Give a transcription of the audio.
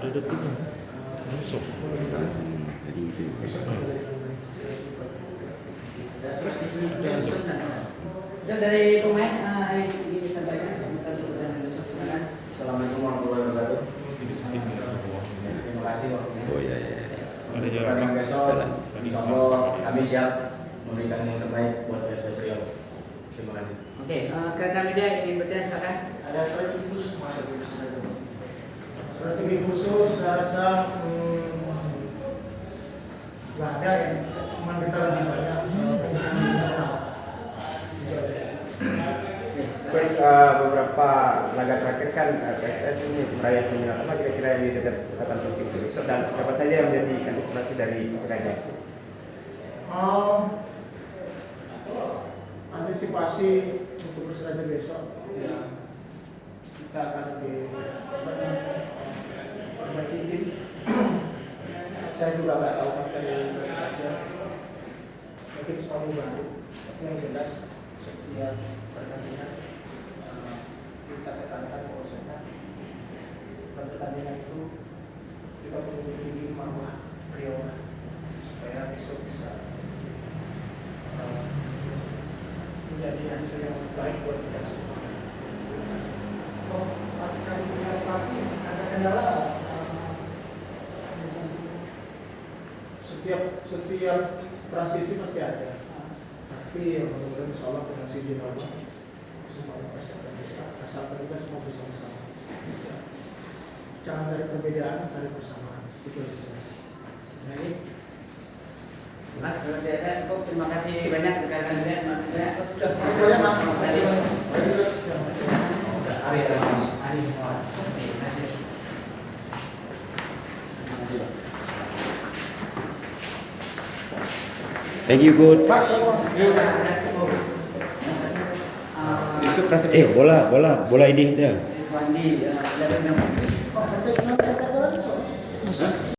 ada detik masuk. Jadi itu. Dan dari pemain ini disampaikan kita pertandingan besok silakan. Assalamualaikum warahmatullahi wabarakatuh. Terima kasih waktunya. Oh ya ya. Ada jalan. Pertandingan besok, insya Allah kami siap memberikan yang terbaik buat PSPS Riau. Terima kasih. Oke, rekan media ingin bertanya silakan. Ada strategi khusus Mas Agus? Strategi khusus saya rasa nggak ada ya, cuma kita lebih banyak Coach, beberapa laga terakhir kan PSS ini meraih hasilnya apa kira-kira yang dikejar catatan penting besok dan siapa saja yang menjadi antisipasi dari Persiraja? antisipasi untuk Persiraja besok ya, kita akan lebih perbaiki tim. Saya juga nggak tahu kan dari Persiraja, mungkin semuanya baru, tapi yang jelas setiap pertandingan kita tekankan bahwasanya pertandingan itu kita menunjuk tinggi marwah Riau supaya besok bisa menjadi hasil yang baik buat kita semua. Pas kali punya pelatih ada kendala, setiap transisi pasti ada. Tapi yang mudah-mudahan insya Allah dengan izin Allah semuanya pasti akan bisa. Asalkan kita semua bersama-sama. Jangan cari perbedaan, cari persamaan. Itu yang saya rasa. Baik. Mas, kalau tidak ada cukup, terima kasih banyak rekan media. Mas, Semuanya Mas. Ari, terima kasih. Thank you good. Pak, Yusuf kasih Bola ini dia. Iswandi,